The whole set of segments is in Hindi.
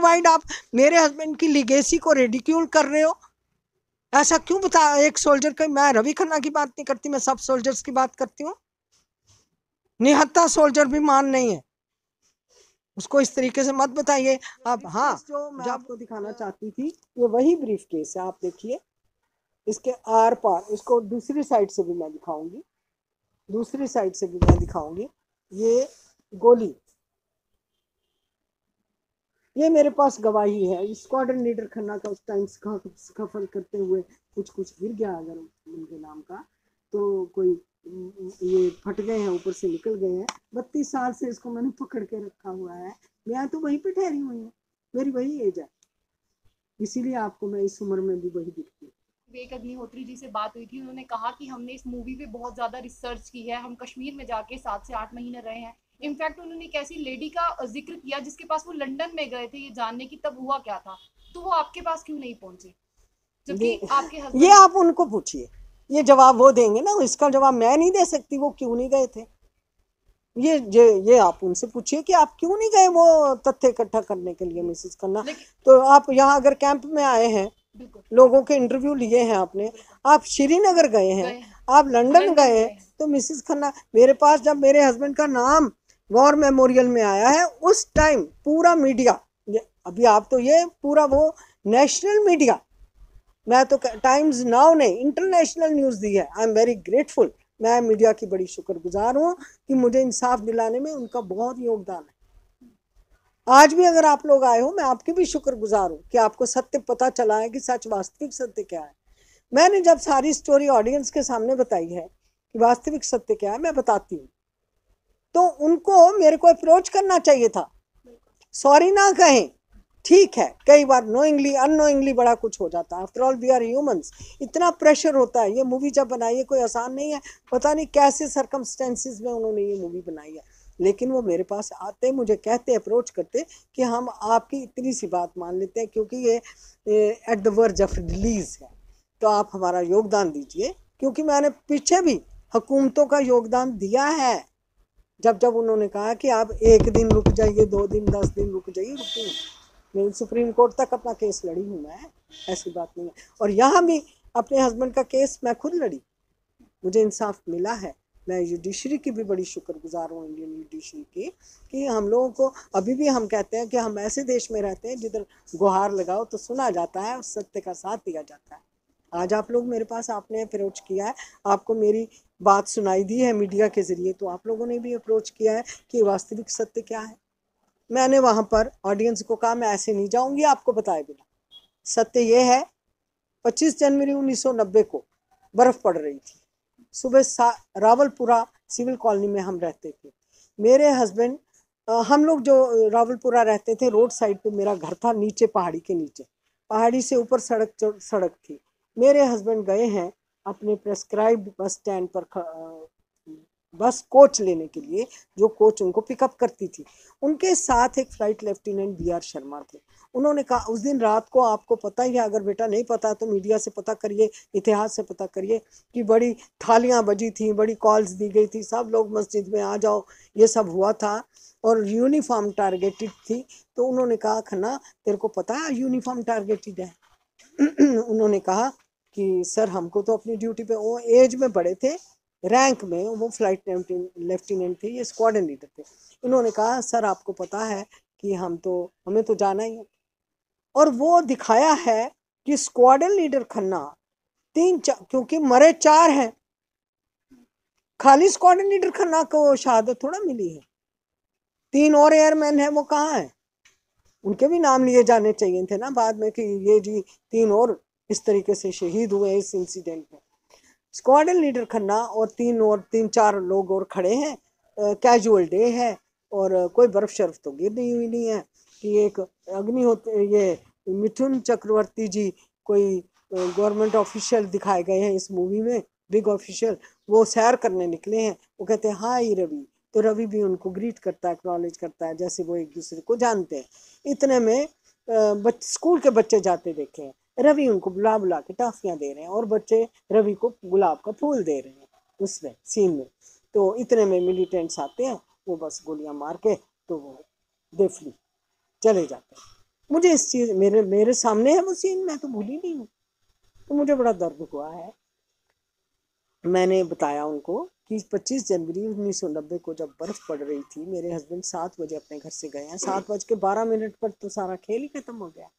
प्रोवाइड? आप मेरे हस्बैंड की लिगेसी को रिडिक्यूल कर रहे हो, ऐसा क्यों बता? एक सोल्जर का, मैं रवि खन्ना की बात नहीं करती, मैं सब सोल्जर्स की बात करती हूँ। निहत्था सोल्जर भी मान नहीं है, उसको इस तरीके से मत बताइए आप। हाँ, जो मैं आपको दिखाना चाहती थी ये वही ब्रीफ केस है, आप देखिए इसके आर पार। इसको दूसरी साइड से भी मैं दिखाऊंगी, दूसरी साइड से भी मैं दिखाऊंगी। ये गोली, ये मेरे पास गवाही है। स्क्वाड्रन लीडर खन्ना का उस टाइम सफल करते हुए कुछ कुछ गिर गया अगर उनके नाम का, तो कोई ये फट गए हैं, ऊपर से निकल गए हैं। 32 साल से इसको मैंने पकड़ के रखा हुआ है, मैं तो वहीं पे ठहरी हुई हूँ, मेरी वही एज है, इसीलिए आपको मैं इस उम्र में भी वही दिखती हूँ। विवेक अग्निहोत्री जी से बात हुई थी, उन्होंने कहा कि हमने इस मूवी पे बहुत ज्यादा रिसर्च की है, हम कश्मीर में जाके 7 से 8 महीने रहे हैं। इनफैक्ट उन्होंने एक ऐसी लेडी का जिक्र किया जिसके पास वो लंदन में गए थे ये जानने की तब हुआ क्या था, तो वो आपके पास क्यों नहीं पहुंचे, जबकि आपके ये हस्बैंड। आप उनको पूछिए, ये जवाब वो देंगे ना, इसका जवाब मैं नहीं दे सकती वो क्यों नहीं गए थे। ये आप उनसे पूछिए कि आप क्यों नहीं गए वो तथ्य इकट्ठा करने के लिए, मिसेस खन्ना। तो आप यहाँ अगर कैंप में आए हैं, लोगों के इंटरव्यू लिए हैं आपने, आप श्रीनगर गए हैं, आप लंदन गए हैं, तो मिसेस खन्ना मेरे पास जब मेरे हस्बैंड का नाम वॉर मेमोरियल में आया है उस टाइम पूरा मीडिया, अभी आप तो ये पूरा वो नेशनल मीडिया, मैं तो टाइम्स नाउ ने इंटरनेशनल न्यूज़ दी है। आई एम वेरी ग्रेटफुल, मैं मीडिया की बड़ी शुक्रगुजार हूँ कि मुझे इंसाफ दिलाने में उनका बहुत योगदान है। आज भी अगर आप लोग आए हो, मैं आपकी भी शुक्रगुजार हूँ कि आपको सत्य पता चला है कि सच वास्तविक सत्य क्या है। मैंने जब सारी स्टोरी ऑडियंस के सामने बताई है कि वास्तविक सत्य क्या है, मैं बताती हूँ, तो उनको मेरे को अप्रोच करना चाहिए था, सॉरी ना कहें, ठीक है, कई बार नोइंगली अननोइंगली बड़ा कुछ हो जाता है, after all we are humans. इतना प्रेशर होता है, ये मूवी जब बनाई है कोई आसान नहीं है, पता नहीं कैसे सर्कमस्टेंसेस में उन्होंने ये मूवी बनाई है, लेकिन वो मेरे पास आते, मुझे कहते, अप्रोच करते कि हम आपकी इतनी सी बात मान लेते हैं क्योंकि ये at the verge of release है, तो आप हमारा योगदान दीजिए। क्योंकि मैंने पीछे भी हुकूमतों का योगदान दिया है, जब जब उन्होंने कहा कि आप 1 दिन रुक जाइए, 2 दिन, 10 दिन रुक जाइए, रुकी, मैं सुप्रीम कोर्ट तक अपना केस लड़ी हूँ मैं, ऐसी बात नहीं है। और यहाँ भी अपने हस्बैंड का केस मैं खुद लड़ी, मुझे इंसाफ मिला है। मैं जुडिशरी की भी बड़ी शुक्रगुजार हूँ, इंडियन जुडिशरी की, कि हम लोगों को अभी भी, हम कहते हैं कि हम ऐसे देश में रहते हैं जिधर गुहार लगाओ तो सुना जाता है और सत्य का साथ दिया जाता है। आज आप लोग मेरे पास, आपने अप्रोच किया है, आपको मेरी बात सुनाई दी है मीडिया के ज़रिए, तो आप लोगों ने भी अप्रोच किया है कि वास्तविक सत्य क्या है। मैंने वहाँ पर ऑडियंस को कहा मैं ऐसे नहीं जाऊँगी आपको बताए बिना, सत्य ये है 25 जनवरी 1990 को बर्फ़ पड़ रही थी, सुबह रावलपुरा सिविल कॉलोनी में हम रहते थे, मेरे हस्बैंड, हम लोग जो रावलपुरा रहते थे रोड साइड पे मेरा घर था, नीचे पहाड़ी के नीचे, पहाड़ी से ऊपर सड़क थी। मेरे हस्बैंड गए हैं अपने प्रेस्क्राइब्ड बस स्टैंड पर बस कोच लेने के लिए, जो कोच उनको पिकअप करती थी, उनके साथ एक flight lieutenant B R Sharma थे। उन्होंने कहा उस दिन रात को, आपको पता ही है, अगर बेटा नहीं पता तो मीडिया से पता करिए, इतिहास से पता करिए, कि बड़ी थालियां बजी थी, बड़ी कॉल्स दी गई थी, सब लोग मस्जिद में आ जाओ, ये सब हुआ था, और यूनिफॉर्म टारगेटेड थी। तो उन्होंने कहा खन्ना तेरे को पता है यूनिफॉर्म टारगेटेड है? उन्होंने कहा कि सर हमको तो अपनी ड्यूटी पे, वो एज में बड़े थे, रैंक में वो फ्लाइट लेफ्टिनेंट थे, ये स्क्वाड्रन लीडर थे। इन्होंने कहा सर आपको पता है कि हमें तो जाना ही है। और वो दिखाया है कि स्क्वाड्रन लीडर खन्ना 3-4, क्योंकि मरे 4 हैं, खाली स्क्वाड्रन लीडर खन्ना को शहादत थोड़ा मिली है, 3 और एयरमैन है, वो कहाँ है? उनके भी नाम लिए जाने चाहिए थे ना बाद में, कि ये जी 3 और इस तरीके से शहीद हुए इस इंसिडेंट में। स्क्वाड्रन लीडर खन्ना और 3-4 लोग और खड़े हैं, कैजुअल डे है, और कोई बर्फ शर्फ तो गिर नहीं हुई नहीं है कि एक अग्निहोत्री, ये मिथुन चक्रवर्ती जी, कोई गवर्नमेंट ऑफिशियल दिखाए गए हैं इस मूवी में, बिग ऑफिशियल, वो सैर करने निकले हैं, वो कहते हैं हाय रवि, तो रवि भी उनको ग्रीट करता है, एक्नॉलेज करता है, जैसे वो एक दूसरे को जानते हैं। इतने में स्कूल के बच्चे जाते देखे हैं, रवि उनको बुला बुला के टॉफियाँ दे रहे हैं, और बच्चे रवि को गुलाब का फूल दे रहे हैं उसमें सीन में। तो इतने में मिलिटेंट्स आते हैं, वो बस गोलियां मार के तो वो देफली चले जाते हैं। मुझे इस चीज मेरे सामने है वो सीन, मैं तो भूली नहीं हूँ। तो मुझे बड़ा दर्द हुआ है। मैंने बताया उनको कि 25 जनवरी 1990 को जब बर्फ पड़ रही थी, मेरे हस्बैंड 7 बजे अपने घर से गए हैं, 7:12 पर तो सारा खेल ही खत्म हो गया।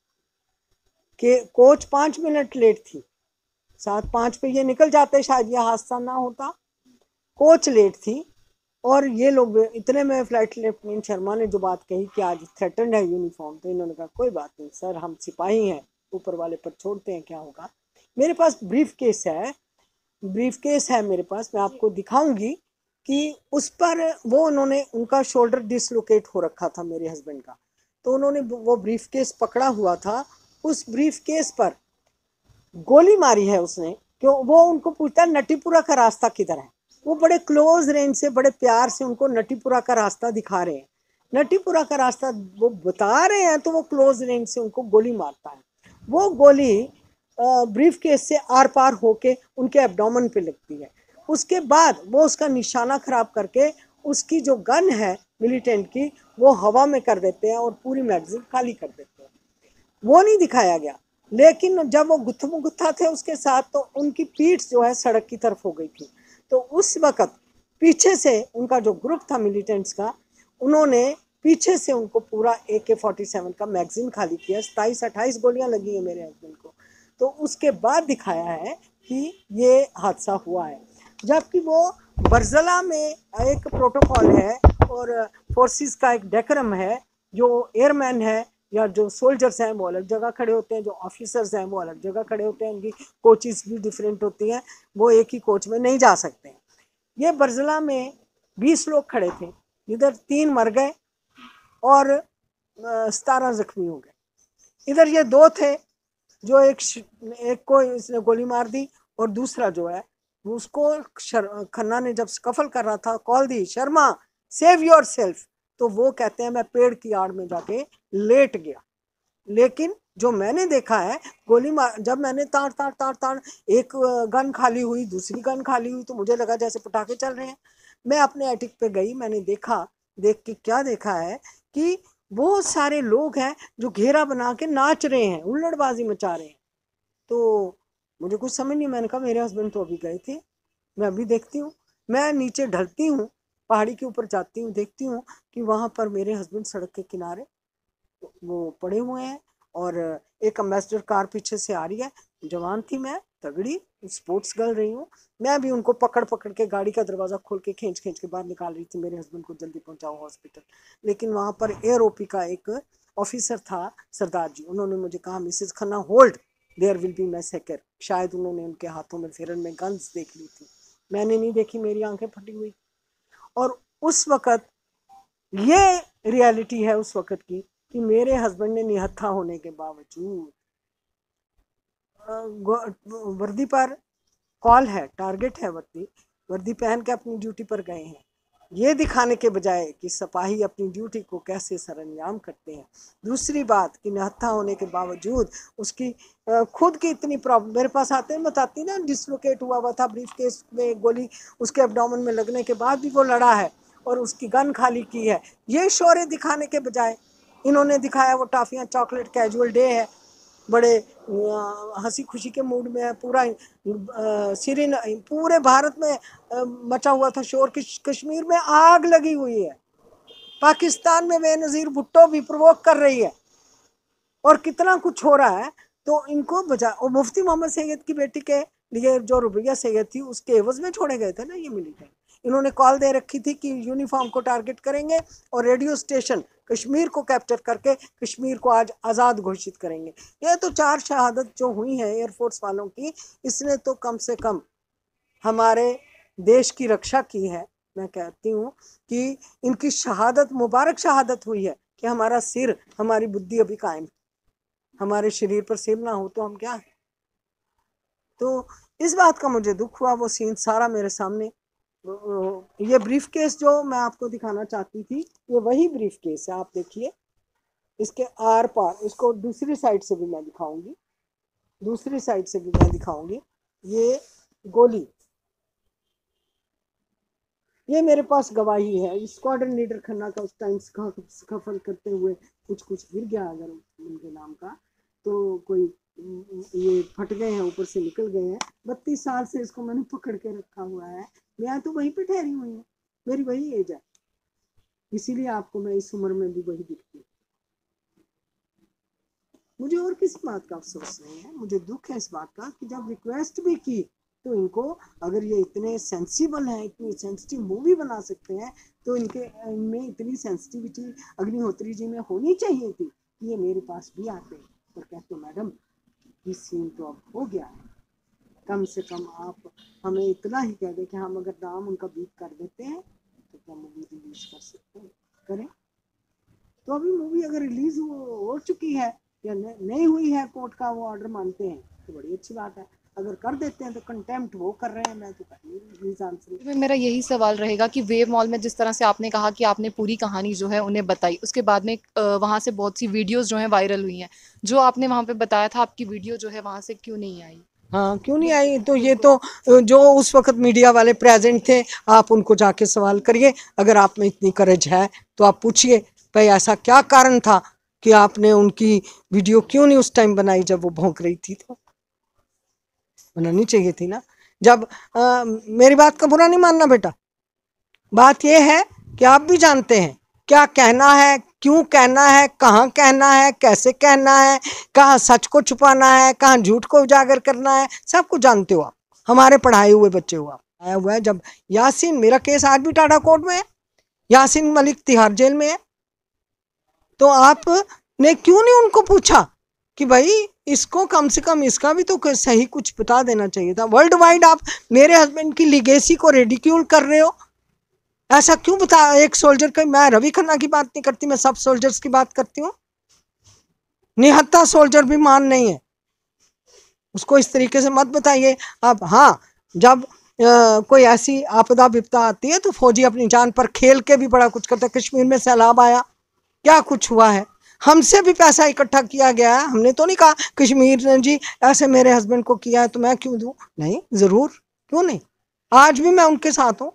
कि कोच 5 मिनट लेट थी, 7:05 पे ये निकल जाते, शायद ये हादसा ना होता। कोच लेट थी और ये लोग इतने में फ्लाइट लेफ्टिनेंट शर्मा ने जो बात कही कि आज थ्रेटन्ड है यूनिफॉर्म, तो इन्होंने कहा कोई बात नहीं सर, हम सिपाही हैं, ऊपर वाले पर छोड़ते हैं, क्या होगा। मेरे पास ब्रीफ केस है मेरे पास, मैं आपको दिखाऊंगी कि उस पर वो उन्होंने, उनका शोल्डर डिसलोकेट हो रखा था मेरे हस्बैंड का, तो उन्होंने वो ब्रीफ केस पकड़ा हुआ था, उस ब्रीफ केस पर गोली मारी है उसने। क्यों, वो उनको पूछता है नटीपुरा का रास्ता किधर है, वो बड़े क्लोज रेंज से बड़े प्यार से उनको नटीपुरा का रास्ता दिखा रहे हैं, नटीपुरा का रास्ता वो बता रहे हैं, तो वो क्लोज रेंज से उनको गोली मारता है। वो गोली ब्रीफ केस से आर पार होके उनके एब्डोमेन पे लगती है। उसके बाद वो उसका निशाना खराब करके उसकी जो गन है मिलिटेंट की, वो हवा में कर देते हैं और पूरी मैगजीन खाली कर देते हैं। वो नहीं दिखाया गया, लेकिन जब वो गुत्थम गुत्था थे उसके साथ, तो उनकी पीठ जो है सड़क की तरफ हो गई थी। तो उस वक़्त पीछे से उनका जो ग्रुप था मिलिटेंट्स का, उन्होंने पीछे से उनको पूरा AK-47 का मैगजीन खाली किया। 27-28 गोलियां लगी हैं मेरे हस्बैंड को। तो उसके बाद दिखाया है कि ये हादसा हुआ है। जबकि वो बरजला में एक प्रोटोकॉल है और फोर्सेस का एक डेकरम है, जो एयरमैन है या जो सोल्जर्स हैं वो अलग जगह खड़े होते हैं, जो ऑफिसर्स हैं वो अलग जगह खड़े होते हैं, उनकी कोचेस भी डिफरेंट होती हैं, वो एक ही कोच में नहीं जा सकते हैं। ये बरजला में 20 लोग खड़े थे, इधर 3 मर गए और 17 जख्मी हो गए। इधर ये 2 थे, जो एक को इसने गोली मार दी और दूसरा जो है उसको खन्ना ने जब स्कफल कर रहा था, call the Sharma save your self, तो वो कहते हैं मैं पेड़ की आड़ में जाके लेट गया। लेकिन जो मैंने देखा है, गोली मार, जब मैंने ताड़ ताड़ ताड़ ताड़, एक गन खाली हुई, दूसरी गन खाली हुई, तो मुझे लगा जैसे पटाखे चल रहे हैं। मैं अपने एटिक पे गई, मैंने देखा, देख के क्या देखा है कि बहुत सारे लोग हैं जो घेरा बना के नाच रहे हैं, हुल्लड़बाजी मचा रहे हैं। तो मुझे कुछ समझ नहीं, मैंने कहा मेरे हस्बैंड तो अभी गए थे, मैं अभी देखती हूँ। मैं नीचे ढलती हूँ, पहाड़ी के ऊपर जाती हूँ, देखती हूँ कि वहाँ पर मेरे हस्बैंड सड़क के किनारे वो पड़े हुए हैं और एक अम्बेसडर कार पीछे से आ रही है। जवान थी मैं, तगड़ी स्पोर्ट्स गर्ल रही हूँ, मैं भी उनको पकड़ पकड़ के गाड़ी का दरवाज़ा खोल के खींच खींच के बाहर निकाल रही थी, मेरे हस्बैंड को जल्दी पहुँचाओ हॉस्पिटल। लेकिन वहाँ पर एयर ओपी का एक ऑफिसर था, सरदार जी, उन्होंने मुझे कहा Mrs Khanna hold, there will be massacre. शायद उन्होंने उनके हाथों में फिरन में गन्स देख ली थी, मैंने नहीं देखी, मेरी आंखें फटी हुई। और उस वक़्त ये रियलिटी है उस वक़्त की कि मेरे हस्बैंड ने निहत्था होने के बावजूद वर्दी पर कॉल है, टारगेट है, वर्दी वर्दी पहन के अपनी ड्यूटी पर गए हैं, ये दिखाने के बजाय कि सिपाही अपनी ड्यूटी को कैसे सरअंजाम करते हैं। दूसरी बात कि निहत्था होने के बावजूद उसकी खुद की इतनी प्रॉब्लम, मेरे पास आते हैं बताती ना, डिसलोकेट हुआ था ब्रीफ केस में, गोली उसके एब्डोमेन में लगने के बाद भी वो लड़ा है और उसकी गन खाली की है। ये शौर्य दिखाने के बजाय इन्होंने दिखाया वो टाफियाँ चॉकलेट कैजुअल डे है, बड़े हंसी खुशी के मूड में है। पूरा सीरीन पूरे भारत में मचा हुआ था शोर, कश्मीर में आग लगी हुई है, पाकिस्तान में बेनज़ीर भुट्टो भी प्रोवोक कर रही है और कितना कुछ हो रहा है। तो इनको बचा, और मुफ्ती मोहम्मद सैयद की बेटी के लिए जो रुबैया सैयद थी उसके एवज में छोड़े गए थे ना ये मिलिटेंट। इन्होंने कॉल दे रखी थी कि यूनिफॉर्म को टारगेट करेंगे और रेडियो स्टेशन कश्मीर को कैप्चर करके कश्मीर को आज आज़ाद घोषित करेंगे। ये तो 4 शहादत जो हुई हैं एयरफोर्स वालों की, इसने तो कम से कम हमारे देश की रक्षा की है। मैं कहती हूँ कि इनकी शहादत मुबारक शहादत हुई है कि हमारा सिर, हमारी बुद्धि अभी कायम है, हमारे शरीर पर सिर ना हो तो हम क्या है। तो इस बात का मुझे दुख हुआ, वो सीन सारा मेरे सामने। ये ब्रीफ केस जो मैं आपको दिखाना चाहती थी, ये वही ब्रीफ केस है, आप देखिए, इसके आर पार, इसको दूसरी साइड से भी मैं दिखाऊंगी, दूसरी साइड से भी मैं दिखाऊंगी। ये गोली, ये मेरे पास गवाही है, स्क्वाड्रन लीडर खन्ना का उस टाइम स्कफल करते हुए कुछ गिर गया अगर उनके नाम का, तो कोई ये फट गए हैं, ऊपर से निकल गए हैं। 32 साल से इसको मैंने पकड़ के रखा हुआ है, मैं तो वहीं पे ठहरी हुई हूँ, मेरी वही एज है, इसीलिए आपको मैं इस उम्र में भी वही दिखती हूँ। मुझे और किसी बात का अफसोस नहीं है, मुझे दुख है इस बात का कि जब रिक्वेस्ट भी की तो इनको, अगर ये इतने सेंसिबल हैं, इतनी सेंसिटिव मूवी बना सकते हैं, तो इनमें इतनी सेंसिटिविटी अग्निहोत्री जी में होनी चाहिए थी कि ये मेरे पास भी आते और कहते मैडम ये सीन तो अब हो गया है, कम से कम आप हमें इतना ही कह दें कि हम अगर नाम उनका बीट कर देते हैं तो क्या मूवी रिलीज कर सकते हैं, करें। तो अभी मूवी अगर रिलीज हो चुकी है या नहीं हुई है, कोर्ट का वो ऑर्डर मानते हैं तो बड़ी अच्छी बात है, अगर कर देते हैं तो कंटेम्प्ट वो कर रहे हैं, मैं तो कर नहीं रिलीज आंसर। मेरा यही सवाल रहेगा कि वेव मॉल में जिस तरह से आपने कहा कि आपने पूरी कहानी जो है उन्हें बताई, उसके बाद में वहाँ से बहुत सी वीडियोस जो हैं वायरल हुई हैं, जो आपने वहाँ पे बताया था आपकी वीडियो जो है वहाँ से क्यों नहीं आई? हाँ क्यों नहीं आई, तो ये तो जो उस वक्त मीडिया वाले प्रेजेंट थे, आप उनको जाके सवाल करिए, अगर आप में इतनी करेज है तो आप पूछिए भाई ऐसा क्या कारण था कि आपने उनकी वीडियो क्यों नहीं उस टाइम बनाई जब वो भौंक रही थी, तो बनानी चाहिए थी ना। जब मेरी बात का बुरा नहीं मानना बेटा, बात यह है कि आप भी जानते हैं क्या कहना है, क्यों कहना है, कहाँ कहना है, कैसे कहना है, कहाँ सच को छुपाना है, कहाँ झूठ को उजागर करना है, सब कुछ जानते हो आप, हमारे पढ़ाए हुए बच्चे हो आप। आया हुआ है जब यासीन, मेरा केस आज भी टाटा कोर्ट में है, यासीन मलिक तिहाड़ जेल में है, तो आपने क्यों नहीं उनको पूछा कि भाई इसको कम से कम इसका भी तो सही कुछ बता देना चाहिए था। वर्ल्ड वाइड आप मेरे हस्बैंड की लीगेसी को रेडिक्यूल कर रहे हो, ऐसा क्यों बता। एक सोल्जर का, मैं रवि खन्ना की बात नहीं करती, मैं सब सोल्जर्स की बात करती हूँ, निहत्था सोल्जर भी मान नहीं है, उसको इस तरीके से मत बताइए आप। हाँ जब कोई ऐसी आपदा विपदा आती है तो फौजी अपनी जान पर खेल के भी बड़ा कुछ करता है। कश्मीर में सैलाब आया, क्या कुछ हुआ है, हमसे भी पैसा इकट्ठा किया गया है, हमने तो नहीं कहा कश्मीर ने जी ऐसे मेरे हस्बैंड को किया है तो मैं क्यों दूं, नहीं जरूर, क्यों नहीं, आज भी मैं उनके साथ हूँ,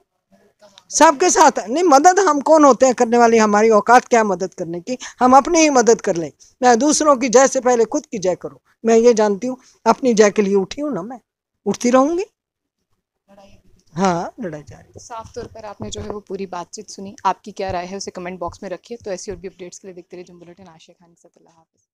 सबके साथ। नहीं मदद हम कौन होते हैं करने वाली, हमारी औकात क्या मदद करने की, हम अपनी ही मदद कर लें। मैं दूसरों की जय से पहले खुद की जय करूं, मैं ये जानती हूँ अपनी जय के लिए उठी हूँ ना, मैं उठती रहूंगी। हाँ लड़ाई जारी। साफ तौर पर आपने जो है वो पूरी बातचीत सुनी, आपकी क्या राय है उसे कमेंट बॉक्स में रखिए। तो ऐसी और भी अपडेट्स के लिए देखते रहिए जुम बुलेटिन। आशिया खान के साथ, अल्लाह हाफिज़।